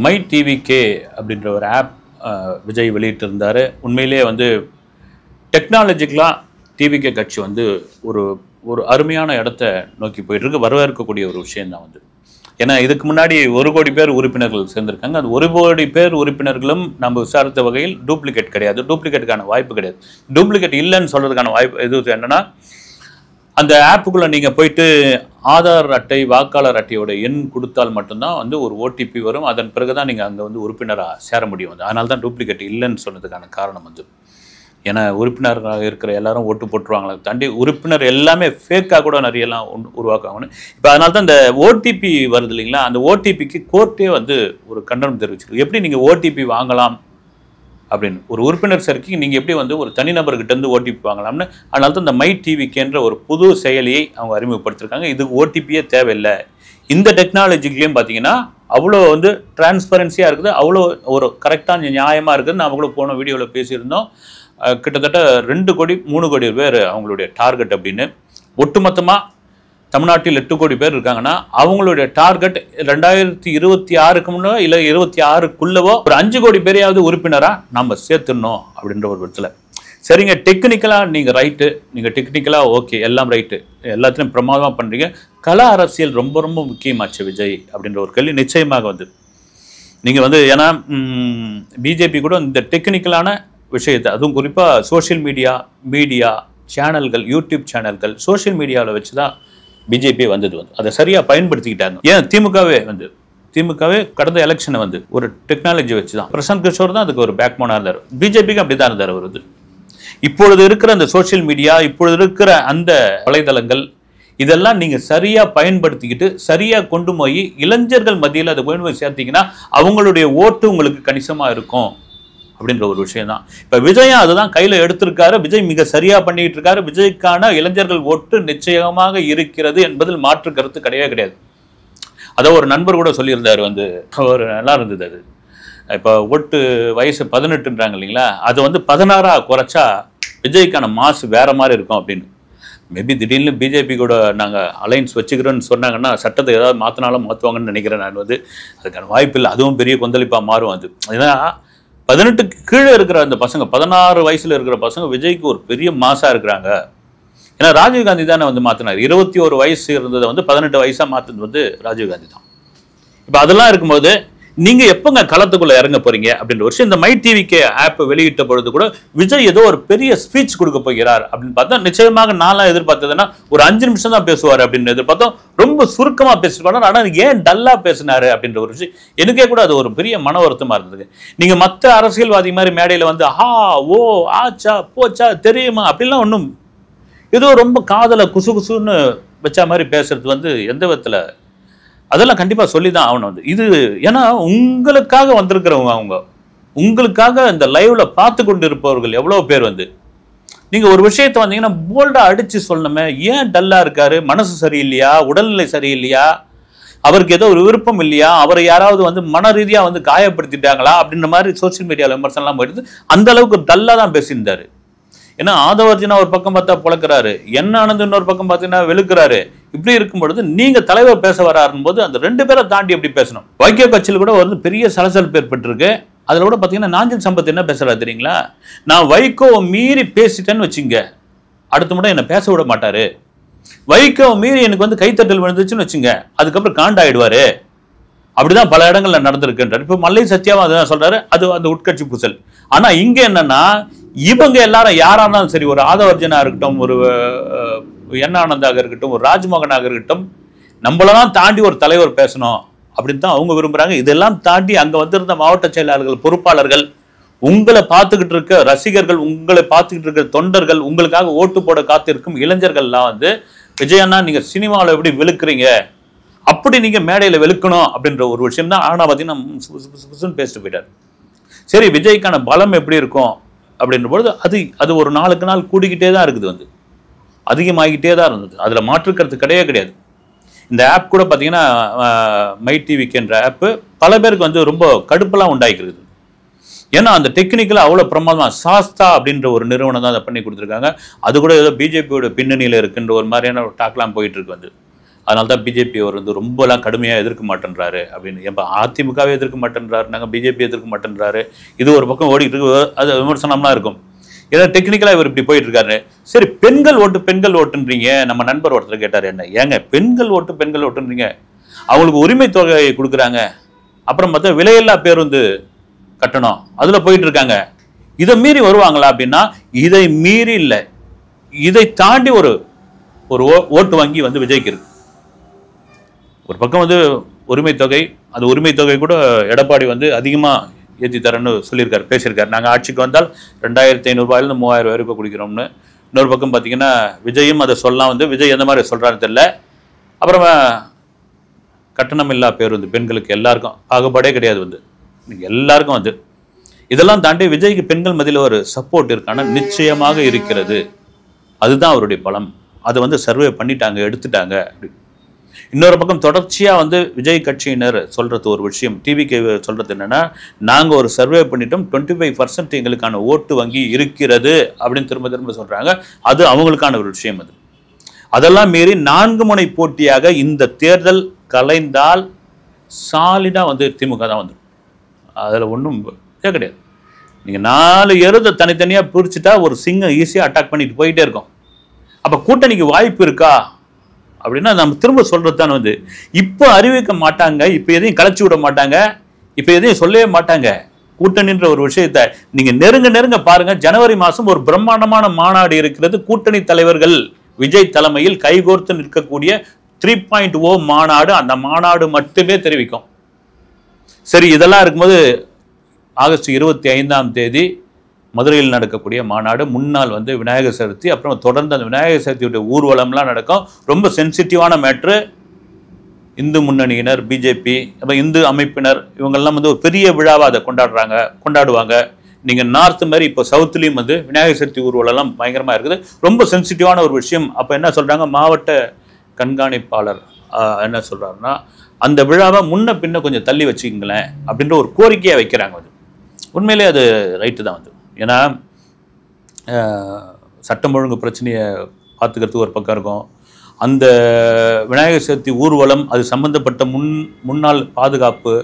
My TVK அப்படின்ற ஒரு app Vijay வெளியிட்டிருந்தார். உண்மையிலேயே வந்து டெக்னாலஜிக்கலாக டிவிகே கட்சி வந்து ஒரு ஒரு அருமையான இடத்த நோக்கி போயிட்டுருக்கு. வரவேற்கக்கூடிய ஒரு விஷயந்தான் வந்து. ஏன்னா இதுக்கு முன்னாடி 1 கோடி பேர் உறுப்பினர்கள் சேர்ந்திருக்காங்க. அந்த 1 கோடி பேர் உறுப்பினர்களும் நம்ம விசாரித்த வகையில் டூப்ளிகேட் கிடையாது. டூப்ளிகேட்டுக்கான வாய்ப்பு கிடையாது. டூப்ளிகேட் இல்லைன்னு சொல்கிறதுக்கான வாய்ப்பு இது என்னென்னா, அந்த ஆப்புக்குள்ளே நீங்கள் போயிட்டு ஆதார் அட்டை, வாக்காளர் அட்டையோட எண் கொடுத்தால் மட்டும்தான் வந்து ஒரு ஓடிபி வரும். அதன் பிறகு தான் நீங்கள் அங்கே வந்து உறுப்பினராக சேர முடியும். வந்து அதனால தான் டூப்ளிகேட் இல்லைன்னு சொன்னதுக்கான காரணம் வந்து. ஏன்னா உறுப்பினராக இருக்கிற எல்லாரும் ஓட்டு போட்டுருவாங்களே தாண்டி உறுப்பினர் எல்லாமே ஃபேக்காக கூட நிறையெல்லாம் உருவாக்குவாங்கன்னு. இப்போ அதனால தான் இந்த ஓடிபி வருது இல்லைங்களா, அந்த ஓடிபிக்கு கோர்ட்டே வந்து ஒரு கண்டனம் தெரிவிச்சிருக்கு. எப்படி நீங்கள் ஓடிபி வாங்கலாம் அப்படின்னு ஒரு உறுப்பினர் சேர்க்கைக்கு நீங்கள் எப்படி வந்து ஒரு தனிநபர்கிட்டேருந்து ஓடிபி வாங்கலாம்னு. அதனால தான் இந்த மை டிவிக்கேன்ற ஒரு புது செயலியை அவங்க அறிமுகப்படுத்திருக்காங்க. இதுக்கு ஓடிபியே தேவையில்லை. இந்த டெக்னாலஜிலையும் பார்த்தீங்கன்னா அவ்வளோ வந்து டிரான்ஸ்பரன்சியாக இருக்குது, அவ்வளோ ஒரு கரெக்டான நியாயமாக இருக்குதுன்னு நாம் கூட போன வீடியோவில் பேசியிருந்தோம். கிட்டத்தட்ட 2 கோடி 3 கோடி பேர் அவங்களுடைய டார்கெட் அப்படின்னு. ஒட்டுமொத்தமாக தமிழ்நாட்டில் 8 கோடி பேர் இருக்காங்கன்னா அவங்களுடைய டார்கெட் 2026க்கு முன்னோ இல்லை 26க்குள்ளவோ ஒரு 5 கோடி பேரையாவது உறுப்பினராக நம்ம சேர்த்துடணும் அப்படின்ற ஒரு விதத்தில். சரிங்க, டெக்னிக்கலாக நீங்கள் ரைட்டு, நீங்கள் டெக்னிக்கலாக ஓகே, எல்லாம் ரைட்டு, எல்லாத்துலையும் பிரமாதமாக பண்ணுறீங்க. கல அரசியல் ரொம்ப ரொம்ப முக்கியமாச்சு விஜய் அப்படின்ற ஒரு கேள்வி நிச்சயமாக வந்து நீங்கள் வந்து. ஏன்னா பிஜேபி கூட இந்த டெக்னிக்கலான விஷயத்தை, அதுவும் குறிப்பாக சோஷியல் மீடியா சேனல்கள், யூடியூப் சேனல்கள், சோஷியல் மீடியாவில் வச்சு தான் பிஜேபி வந்தது வந்து. அதை சரியாக பயன்படுத்திக்கிட்டாங்க. ஏன் திமுகவே கடந்த எலெக்ஷனை வந்து ஒரு டெக்னாலஜி வச்சு தான். பிரசாந்த் கிஷோர் தான் அதுக்கு ஒரு பேக்போனாக இருந்தார். பிஜேபிக்கு அப்படி தான் இருந்தார் அவர். இப்பொழுது இருக்கிற அந்த சோஷியல் மீடியா, இப்பொழுது இருக்கிற அந்த வலைதளங்கள், இதெல்லாம் நீங்கள் சரியாக பயன்படுத்திக்கிட்டு சரியாக கொண்டு போய் இளைஞர்கள் மத்தியில் அதை கொண்டு போய் சேர்த்தீங்கன்னா அவங்களுடைய ஓட்டு உங்களுக்கு கணிசமாக இருக்கும் அப்படின்ற ஒரு விஷயம் தான். இப்போ விஜயும் அதுதான் கையில் எடுத்திருக்காரு. விஜய் மிக சரியாக பண்ணிக்கிட்டு இருக்காரு. விஜய்க்கான இளைஞர்கள் ஓட்டு நிச்சயமாக இருக்கிறது என்பதில் மாற்று கருத்து கிடையவே கிடையாது. அதை ஒரு நண்பர் கூட சொல்லியிருந்தார் வந்து, ஒரு நல்லா இருந்தது அது. இப்போ ஓட்டு வயசு 18ன்றாங்க இல்லைங்களா, அது வந்து 16ஆக குறைச்சா விஜய்க்கான மாசு வேற மாதிரி இருக்கும் அப்படின்னு. மேபி திடீர்னு பிஜேபி கூட நாங்கள் அலைன்ஸ் வச்சுக்கிறோன்னு சொன்னாங்கன்னா சட்டத்தை ஏதாவது மாற்றினாலும் மாற்றுவாங்கன்னு நினைக்கிறேன் நான் வந்து. அதுக்கான வாய்ப்பு இல்லை. அதுவும் பெரிய கொந்தளிப்பாக மாறும் அது. ஏன்னா 18க்கு கீழே இருக்கிற அந்த பசங்க, 16 வயசில் இருக்கிற பசங்க விஜய்க்கு ஒரு பெரிய மாசாக இருக்கிறாங்க. ஏன்னா ராஜீவ்காந்தி தானே வந்து மாற்றினார். 21 வயசு இருந்ததை வந்து 18 வயசாக மாற்றினது வந்து ராஜீவ்காந்தி தான். இப்போ அதெல்லாம் இருக்கும்போது நீங்கள் எப்போங்க களத்துக்குள்ளே இறங்க போகிறீங்க அப்படின்ற விஷயம். இந்த மை டிவிகே ஆப் வெளியிட்ட பொழுது கூட விஜய் ஏதோ ஒரு பெரிய ஸ்பீச் கொடுக்க போகிறார் அப்படின்னு பார்த்தா நிச்சயமாக நான்லாம் எதிர்பார்த்ததுன்னா ஒரு 5 நிமிஷம் தான் பேசுவார் அப்படின்னு எதிர்பார்த்தோம். ரொம்ப சுருக்கமாக பேசிட்டு, ஆனால் ஏன் டல்லாக பேசினாரு அப்படின்ற ஒரு விஷயம் எனக்கே கூட அது ஒரு பெரிய மன வருத்தமாக இருந்தது. நீங்கள் மற்ற அரசியல்வாதி மாதிரி மேடையில் வந்து ஓ ஆச்சா போச்சா தெரியுமா அப்படின்லாம் ஒன்றும் ஏதோ ரொம்ப காதலை குசுன்னு வச்சா மாதிரி பேசுறது வந்து எந்த விதத்தில், அதெல்லாம் கண்டிப்பாக சொல்லி தான் ஆகணும் வந்து. இது ஏன்னா உங்களுக்காக வந்திருக்கிறவங்க, அவங்க உங்களுக்காக இந்த லைவ்ல பார்த்து கொண்டு இருப்பவர்கள் எவ்வளோ பேர் வந்து நீங்கள் ஒரு விஷயத்தை வந்தீங்கன்னா போல்டாக அடித்து சொல்லணுமே. ஏன் டல்லாக இருக்காரு? மனசு சரியில்லையா? உடல்நிலை சரியில்லையா? அவருக்கு ஏதோ ஒரு விருப்பம் இல்லையா? அவரை யாராவது வந்து மன ரீதியாக வந்து காயப்படுத்திட்டாங்களா அப்படின்ற மாதிரி சோசியல் மீடியாவில் விமர்சனம்லாம் போயிடுது. அந்த அளவுக்கு டல்லாக தான் பேசியிருந்தாரு. ஏன்னா ஆதவர்ஜனா ஒரு பக்கம் பார்த்தா புழக்கிறாரு, என்ன ஆனந்த் இன்னொரு பக்கம் பார்த்தீங்கன்னா வெளுக்கிறாரு. இப்படி இருக்கும் பொழுது நீங்கள் தலைவர் பேச வராருன்னு போது அந்த 2 பேரை தாண்டி எப்படி பேசணும்? வைகோ கட்சியில் கூட வந்து பெரிய சலசலப்பு ஏற்பட்டிருக்கு. அதில் கூட பார்த்தீங்கன்னா நாஞ்சில் சம்பத் என்ன பேசுறாரு தெரியுங்களா? நான் வைகோவை மீறி பேசிட்டேன்னு வச்சுங்க, அடுத்த முறை என்னை பேச விட மாட்டாரு. வைகோவை மீறி எனக்கு வந்து கைத்தட்டல் விழுந்துச்சுன்னு வச்சுங்க, அதுக்கப்புறம் காண்டாயிடுவாரு. அப்படிதான் பல இடங்கள்ல நடந்திருக்குன்றார். இப்போ மல்லை சத்யாவும் அதுதான் சொல்றாரு. அது அந்த உட்கட்சி பூசல். ஆனா இங்க என்னன்னா, இவங்க எல்லாரும் யாரா இருந்தாலும் சரி, ஒரு ஆதவர்ஜனா இருக்கட்டும், ஒரு என் ஆனந்தாக இருக்கட்டும், ஒரு ராஜ்மோகனாக இருக்கட்டும், நம்மளெல்லாம் தாண்டி ஒரு தலைவர் பேசணும் அப்படின்னு தான் அவங்க விரும்புறாங்க. இதெல்லாம் தாண்டி அங்க வந்திருந்த மாவட்ட செயலாளர்கள், பொறுப்பாளர்கள், உங்களை பார்த்துக்கிட்டு இருக்க ரசிகர்கள், உங்களை பார்த்துக்கிட்டு இருக்க தொண்டர்கள், உங்களுக்காக ஓட்டு போட காத்திருக்கும் இளைஞர்கள்லாம் வந்து விஜயண்ணா நீங்க சினிமாவில் எப்படி வெளுக்குறீங்க, அப்படி நீங்க மேடையில் வெளுக்கணும் அப்படின்ற ஒரு விஷயம் தான். ஆனால் பார்த்தீங்கன்னா பேசிட்டு போயிட்டார். சரி, விஜய்க்கான பலம் எப்படி இருக்கும் அப்படின்ற பொழுது அது ஒரு நாளுக்கு நாள் கூடிக்கிட்டே தான் இருக்குது, வந்து அதிகமாகிக்கிட்டே தான் இருந்தது. அதில் மாற்றுக்கிறது கிடையாது. இந்த ஆப் கூட பார்த்தீங்கன்னா மை டிவிக்குன்ற ஆப்பு பல பேருக்கு வந்து ரொம்ப கடுப்பெல்லாம் உண்டாக்கிருக்குது. ஏன்னா அந்த டெக்னிக்கலாக அவ்வளோ பிரமாதமாக சாஸ்தா அப்படின்ற ஒரு நிறுவனம் தான் அதை பண்ணி கொடுத்துருக்காங்க. அது கூட ஏதோ பிஜேபியோட பின்னணியில் இருக்குன்ற ஒரு மாதிரியான ஒரு டாக்லாம் போயிட்டு இருக்கு வந்து. அதனால தான் பிஜேபி அவர் வந்து ரொம்பலாம் கடுமையாக எதிர்க்க மாட்டேன்றாரு அப்படின்னு. எப்போ அதிமுகவே எதிர்க்க மாட்டேன்றாரு, நாங்கள் பிஜேபி எதிர்க்க மாட்டேன்றாரு, இது ஒரு பக்கம் ஓடிட்டு இருக்கு, அது விமர்சனம்லாம் இருக்கும். ஏன்னா டெக்னிக்கலாக இவர் இப்படி போயிட்டு இருக்காரு. சரி, பெண்கள் ஓட்டுன்றீங்க. நம்ம நண்பர் ஒருத்தர் கேட்டார், என்ன ஏங்க பெண்கள் ஓட்டுன்றீங்க, அவங்களுக்கு உரிமை தொகை கொடுக்குறாங்க, அப்புறம் பார்த்தா விலையில்லா பேருந்து கட்டணம் அதில் போயிட்டு இருக்காங்க, இதை மீறி வருவாங்களா அப்படின்னா, இதை மீறி இல்லை, இதை தாண்டி ஒரு ஓட்டு வங்கி வந்து விஜய்க்கு இருக்கு. ஒரு பக்கம் வந்து உரிமை தொகை, அந்த உரிமை தொகை கூட எடப்பாடி வந்து அதிகமாக ஏற்றி தரேன்னு சொல்லியிருக்காரு, பேசியிருக்காரு. நாங்கள் ஆட்சிக்கு வந்தால் 2500 ரூபாயிலிருந்து 3000 வரைக்கும் குடிக்கிறோம்னு. இன்னொரு பக்கம் பார்த்தீங்கன்னா விஜயும் அதை சொல்லலாம், வந்து விஜய் எந்த மாதிரி சொல்கிறான்னு தெரியல. அப்புறமா கட்டணம் இல்லா பேருந்து பெண்களுக்கு எல்லாருக்கும் பாகுபாடே கிடையாது, வந்து எல்லாருக்கும் வந்து. இதெல்லாம் தாண்டி விஜய்க்கு பெண்கள் மத்தியில் ஒரு சப்போர்ட் இருக்கான நிச்சயமாக இருக்கிறது. அதுதான் அவருடைய பலம். அதை வந்து சர்வே பண்ணிட்டாங்க, எடுத்துட்டாங்க அப்படி. இன்னொரு பக்கம் தொடர்ச்சியாக வந்து விஜய் கட்சியினர் சொல்கிறது ஒரு விஷயம், டிவிக்கு சொல்கிறது என்னென்னா, நாங்கள் ஒரு சர்வே பண்ணிட்டோம், 25% எங்களுக்கான ஓட்டு வங்கி இருக்கிறது அப்படின்னு திரும்ப திரும்ப சொல்கிறாங்க. அது அவங்களுக்கான ஒரு விஷயம். அது அதெல்லாம் மீறி 4 முனை போட்டியாக இந்த தேர்தல் கலைந்தால் சாலிடாக வந்து திமுக தான் வந்துடும். அதில் ஒன்றும் கிடையாது. நீங்கள் 4 எருதை தனித்தனியாக பிரிச்சுட்டா ஒரு சிங்கம் ஈஸியாக அட்டாக் பண்ணிட்டு போயிட்டே இருக்கும். அப்போ கூட்டணிக்கு வாய்ப்பு இருக்கா அப்படின்னா நம்ம திரும்ப சொல்கிறது தான் வந்து, இப்போ அறிவிக்க மாட்டாங்க, இப்போ எதையும் கலைச்சி விட மாட்டாங்க, இப்போ எதையும் சொல்லவே மாட்டாங்க. கூட்டணின்ற ஒரு விஷயத்தை நீங்கள் நெருங்க பாருங்க. ஜனவரி மாதம் ஒரு பிரம்மாண்டமான மாநாடு இருக்கிறது. கூட்டணி தலைவர்கள் விஜய் தலைமையில் கைகோர்த்து நிற்கக்கூடிய 3.0 மாநாடு. அந்த மாநாடு மட்டுமே தெரிவிக்கும். சரி, இதெல்லாம் இருக்கும்போது ஆகஸ்ட் 25ஆம் தேதி மதுரையில் நடக்கக்கூடிய மாநாடு, முன்னாள் வந்து விநாயகர் சதுர்த்தி, அப்புறம் தொடர்ந்து அந்த விநாயகர் சதுர்த்தியுடைய ஊர்வலம்லாம் நடக்கும். ரொம்ப சென்சிட்டிவான மேட்ரு. இந்து முன்னணியினர், பிஜேபி, அப்புறம் இந்து அமைப்பினர் இவங்கெல்லாம் வந்து ஒரு பெரிய விழாவாக அதை கொண்டாடுவாங்க. நீங்கள் நார்த் மாதிரி இப்போ சவுத்துலேயும் வந்து விநாயகர் சதுர்த்தி ஊர்வலம்லாம் பயங்கரமாக இருக்குது. ரொம்ப சென்சிட்டிவான ஒரு விஷயம். அப்போ என்ன சொல்கிறாங்க, மாவட்ட கண்காணிப்பாளர் என்ன சொல்கிறாருன்னா, அந்த விழாவை முன்ன பின்ன கொஞ்சம் தள்ளி வச்சுக்கங்களேன் அப்படின்ற ஒரு கோரிக்கையை வைக்கிறாங்க. அது உண்மையிலே அது ரைட்டு தான். வந்து ஏன்னா சட்டம் ஒழுங்கு பிரச்சனையை பார்த்துக்கிறதுக்கு ஒரு பக்கம் இருக்கும். அந்த விநாயகர் சதுர்த்தி ஊர்வலம், அது சம்பந்தப்பட்ட முன்னாள் பாதுகாப்பு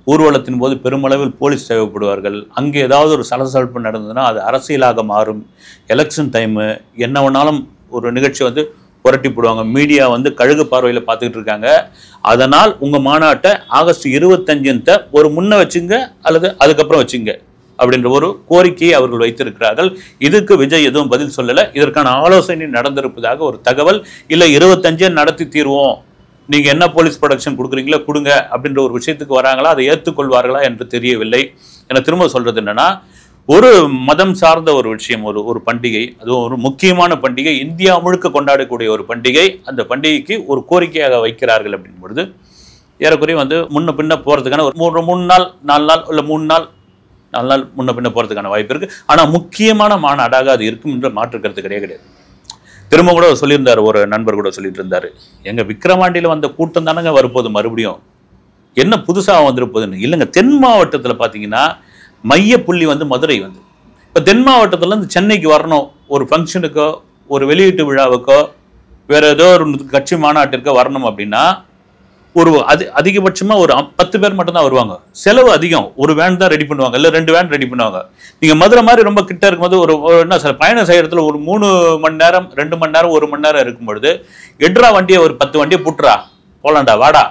ஊர்வலத்தின் போது பெருமளவில் போலீஸ் தேவைப்படுவார்கள். அங்கே ஏதாவது ஒரு சலசலப்பு நடந்ததுன்னா அது அரசியலாக மாறும். எலெக்ஷன் டைமு என்ன வேணாலும் ஒரு நிகழ்ச்சி வந்து புரட்டி போடுவாங்க. மீடியா வந்து கழுகு பார்வையில் பார்த்துக்கிட்டு இருக்காங்க. அதனால் உங்கள் மாநாட்டை ஆகஸ்ட் 25 ஒரு முன்ன வச்சுங்க அல்லது அதுக்கப்புறம் வச்சுங்க அப்படின்ற ஒரு கோரிக்கையை அவர்கள் வைத்திருக்கிறார்கள். இதுக்கு விஜய் எதுவும் பதில் சொல்லலை. இதற்கான ஆலோசனை நடந்திருப்பதாக ஒரு தகவல். இல்லை 25 நடத்தி தீர்வோம், நீங்கள் என்ன போலீஸ் ப்ரொடக்ஷன் கொடுக்குறீங்களோ கொடுங்க அப்படின்ற ஒரு விஷயத்துக்கு வராங்களா, அதை ஏற்றுக்கொள்வார்களா என்று தெரியவில்லை. என திரும்ப சொல்கிறது என்னென்னா, ஒரு மதம் சார்ந்த ஒரு விஷயம், ஒரு பண்டிகை, அதுவும் ஒரு முக்கியமான பண்டிகை, இந்தியா முழுக்க கொண்டாடக்கூடிய ஒரு பண்டிகை. அந்த பண்டிகைக்கு ஒரு கோரிக்கையாக வைக்கிறார்கள் அப்படின் பொழுது ஏறக்குறைய வந்து முன்ன பின்ன போகிறதுக்கான ஒரு 3 நாள் 4 நாள் இல்லை 3 நாள் 4 நாள் முன்ன பின்ன போகிறதுக்கான வாய்ப்பு இருக்குது. ஆனால் முக்கியமான மாநாடாக அது இருக்கும் என்ற மாற்றுக்கிறது கிடையாது. திரும்ப கூட சொல்லியிருந்தார், ஒரு நண்பர் கூட சொல்லிட்டு இருந்தார், எங்கள் விக்கிரவாண்டியில் வந்த கூட்டம் தானங்க வரப்போகுது, மறுபடியும் என்ன புதுசாக வந்துருப்போகுதுன்னு. இல்லைங்க, தென் மாவட்டத்தில் பார்த்தீங்கன்னா மைய புள்ளி வந்து மதுரை. வந்து இப்போ தென் மாவட்டத்திலேருந்து சென்னைக்கு வரணும், ஒரு ஃபங்க்ஷனுக்கோ ஒரு வெளியீட்டு விழாவுக்கோ வேறு ஏதோ ஒரு கட்சி மாநாட்டிற்கோ வரணும் அப்படின்னா ஒரு அதிகபட்சமாக ஒரு 10 பேர் மட்டும்தான் வருவாங்க. செலவு அதிகம். ஒரு வேன் தான் ரெடி பண்ணுவாங்க, இல்லை 2 வேன் ரெடி பண்ணுவாங்க. நீங்கள் மதுரை மாதிரி ரொம்ப கிட்ட இருக்கும்போது ஒரு என்ன சார் பயணம் செய்கிறதுல ஒரு 3 மணி நேரம் 2 மணி நேரம் 1 மணி நேரம் இருக்கும்பொழுது எட்ரா வண்டியை ஒரு 10 வண்டியை புட்டுறா, போலாண்டா வாடா,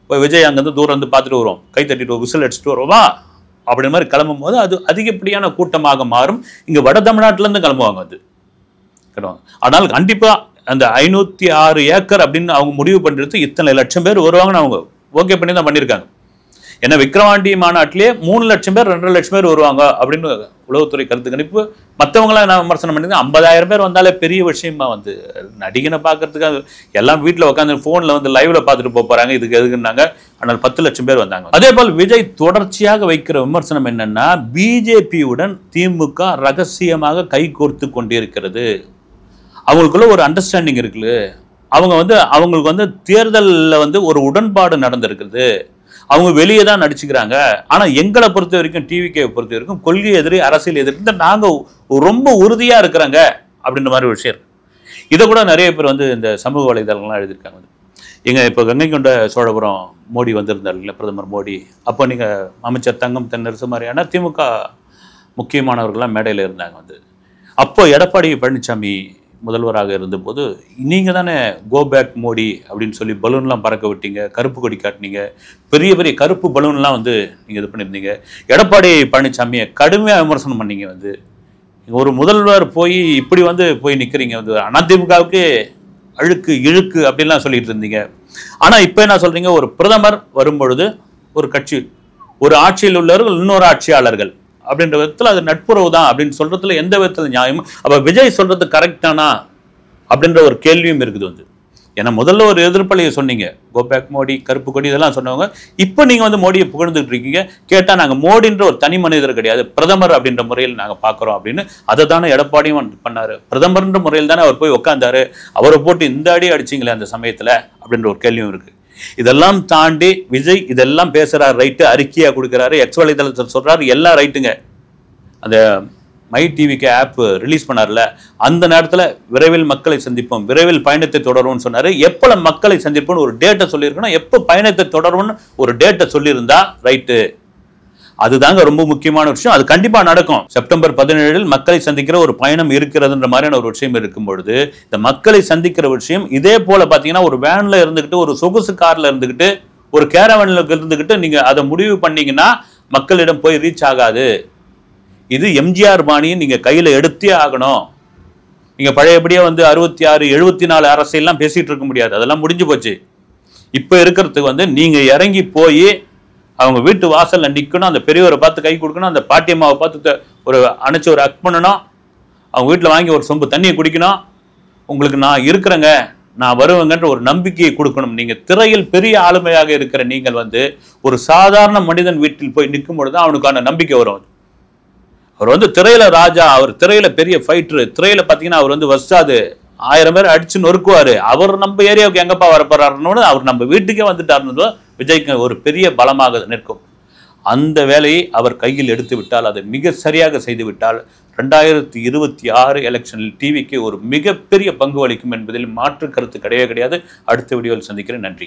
போய் விஜய் அங்கேருந்து தூரம் வந்து பார்த்துட்டு வருவோம், கை தட்டிட்டு விசில் அடிச்சுட்டு வருவோமா அப்படி மாதிரி கிளம்பும் போது அது அதிகப்படியான கூட்டமாக மாறும். இங்கே வட தமிழ்நாட்டிலேருந்து கிளம்புவாங்க. அது கிளம்புவாங்க. ஆனால் கண்டிப்பாக அந்த 506 ஏக்கர் அப்படின்னு அவங்க முடிவு பண்ணுறது இத்தனை லட்சம் பேர் வருவாங்கன்னு அவங்க ஓகே பண்ணி தான் பண்ணியிருக்காங்க. ஏன்னா விக்கிரவாண்டி மாநாட்டிலே 3 லட்சம் பேர் 2.5 லட்சம் பேர் வருவாங்க அப்படின்னு உளவுத்துறை கருத்து கணிப்பு. மற்றவங்களாம் என்ன விமர்சனம் பண்ணியிருக்காங்க, 50,000 பேர் வந்தாலே பெரிய விஷயமா. வந்து நடிகனை பார்க்கறதுக்கு எல்லாம் வீட்டில் உட்காந்து ஃபோனில் வந்து லைவ்ல பார்த்துட்டு போகிறாங்க, இதுக்கு எதுக்குன்னாங்க. ஆனால் 10 லட்சம் பேர் வந்தாங்க. அதே போல் விஜய் தொடர்ச்சியாக வைக்கிற விமர்சனம் என்னன்னா, பிஜேபியுடன் திமுக ரகசியமாக கை கோர்த்து கொண்டிருக்கிறது. அவங்களுக்குள்ள ஒரு அண்டர்ஸ்டாண்டிங் இருக்குல்ல, அவங்களுக்கு வந்து தேர்தலில் வந்து ஒரு உடன்பாடு நடந்திருக்குது. அவங்க வெளியே தான் நடிச்சுக்கிறாங்க. ஆனால் எங்களை பொறுத்த வரைக்கும், டிவிகே பொறுத்த வரைக்கும் கொள்கை எதிரி, அரசியல் எதிரி, நாங்கள் ரொம்ப உறுதியாக இருக்கிறாங்க அப்படின்ற மாதிரி விஷயம் இருக்கு. இதை கூட நிறைய பேர் வந்து இந்த சமூக வலைதளங்கள்லாம் எழுதியிருக்காங்க. இப்போ கங்கை கொண்ட சோழபுரம் மோடி வந்திருந்தார் இல்லை, பிரதமர் மோடி. அப்போ நீங்கள் அமைச்சர் தங்கம் தென்னரசு மாதிரியான திமுக முக்கியமானவர்கள்லாம் மேடையில் இருந்தாங்க வந்து. அப்போ எடப்பாடி பழனிசாமி முதல்வராக இருந்தபோது நீங்கள் தானே கோ பேக் மோடி அப்படின்னு சொல்லி பலூன்லாம் பறக்க விட்டீங்க, கருப்பு கொடி காட்டினீங்க, பெரிய பெரிய கருப்பு பலூன்லாம் வந்து நீங்கள் இது பண்ணியிருந்தீங்க. எடப்பாடி பழனிசாமியை கடுமையாக விமர்சனம் பண்ணீங்க வந்து. ஒரு முதல்வர் போய் இப்படி வந்து போய் நிற்கிறீங்க வந்து, அதிமுகவுக்கு அழுக்கு இழுக்கு அப்படின்லாம் சொல்லிட்டு இருந்தீங்க. ஆனால் இப்போ என்ன சொல்கிறீங்க, ஒரு பிரதமர் வரும்பொழுது ஒரு கட்சி, ஒரு ஆட்சியில் உள்ளவர்கள் இன்னொரு ஆட்சியாளர்கள் அப்படின்ற விதத்தில் அது நட்புறவு தான் அப்படின்னு சொல்றதுல எந்த விதத்தில் நியாயமும். அப்போ விஜய் சொல்றது கரெக்ட் தானா அப்படின்ற ஒரு கேள்வியும் இருக்குது வந்து. ஏன்னா முதல்ல ஒரு எதிர்ப்பலையை சொன்னீங்க, கோபேக் மோடி, கருப்பு கொடி இதெல்லாம் சொன்னவங்க. இப்போ நீங்கள் வந்து மோடியை புகழ்ந்துட்டு இருக்கீங்க. கேட்டால் நாங்கள் மோடின்ற ஒரு தனி மனிதர் கிடையாது, பிரதமர் அப்படின்ற முறையில் நாங்கள் பார்க்குறோம் அப்படின்னு. அதை தானே எடப்பாடியும் பண்ணார். பிரதமர்ன்ற முறையில் தானே அவர் போய் உட்காந்தாரு. அவரை போட்டு இந்த அடி அடிச்சிங்களே அந்த சமயத்தில் அப்படின்ற ஒரு கேள்வியும் இருக்குது. இதெல்லாம் தாண்டி விஜய் இதெல்லாம் பேசுறாரு, ரைட்டு, அறிக்கையா கொடுக்குறாரு, எக்ஸ் வலைதளத்தில் சொல்றாரு, எல்லாம் ரைட்டுங்க. அந்த மை டிவிக்கு ஆப் ரிலீஸ் பண்ணார்ல, அந்த நேரத்தில் விரைவில் மக்களை சந்திப்போம், விரைவில் பயணத்தை தொடரும்னு சொன்னாரு. எப்போ மக்களை சந்திப்போம்னு ஒரு டேட்டை சொல்லியிருக்கணும், எப்போ பயணத்தை தொடரும்னு ஒரு டேட்டை சொல்லியிருந்தா ரைட்டு. அதுதாங்க ரொம்ப முக்கியமான விஷயம். அது கண்டிப்பா நடக்கும். செப்டம்பர் 17 மக்களை சந்திக்கிற ஒரு பயணம் இருக்கிறதுன்ற மாதிரியான ஒரு விஷயம் இருக்கும் பொழுது, இந்த மக்களை சந்திக்கிற விஷயம் இதே போல பாத்தீங்கன்னா ஒரு வேன்ல இருந்துகிட்டு, ஒரு சொகுசு கார்ல இருந்துகிட்டு, ஒரு கேரவன்ல இருந்துகிட்டு நீங்க அதை முடிவு பண்ணீங்கன்னா மக்களிடம் போய் ரீச் ஆகாது. இது எம்ஜிஆர் பாணியை நீங்க கையில எடுத்தே ஆகணும். நீங்க பழையபடியே வந்து 66, 74 அரசியல்லாம் பேசிட்டு இருக்க முடியாது. அதெல்லாம் முடிஞ்சு போச்சு. இப்ப இருக்கிறதுக்கு வந்து நீங்க இறங்கி போய் அவங்க வீட்டு வாசல்ல நிற்கணும், அந்த பெரியவரை பார்த்து கை கொடுக்கணும், அந்த பாட்டியம்மாவை பார்த்து ஒரு அணைச்சி ஒரு அக் பண்ணணும், அவங்க வீட்டில் வாங்கி ஒரு சொம்பு தண்ணியை குடிக்கணும், உங்களுக்கு நான் இருக்கிறேங்க, நான் வருவேங்கன்ற ஒரு நம்பிக்கையை கொடுக்கணும். நீங்கள் திரையில் பெரிய ஆளுமையாக இருக்கிற நீங்கள் வந்து ஒரு சாதாரண மனிதன் வீட்டில் போய் நிற்கும் பொழுது அவனுக்கான நம்பிக்கை வரும். அவர் வந்து திரையில ராஜா, அவர் திரையில பெரிய ஃபைட்டரு, திரையில பார்த்தீங்கன்னா அவர் வந்து வஸ்தாது 1000 பேர் அடிச்சு நொறுக்குவாரு. அவர் நம்ம ஏரியாவுக்கு எங்கப்பா வரப்போறாருன்னு அவர் நம்ம வீட்டுக்கே வந்துட்டாருன்னு விஜய்க்கு ஒரு பெரிய பலமாக நிற்கும். அந்த வேலையை அவர் கையில் எடுத்து விட்டால், அதை மிக சரியாக செய்து விட்டால் 2026 எலெக்ஷனில் டிவிக்கு ஒரு மிகப்பெரிய பங்கு அளிக்கும் என்பதில் மாற்று கருத்து கிடையவே கிடையாது. அடுத்த வீடியோவில் சந்திக்கிறேன். நன்றி.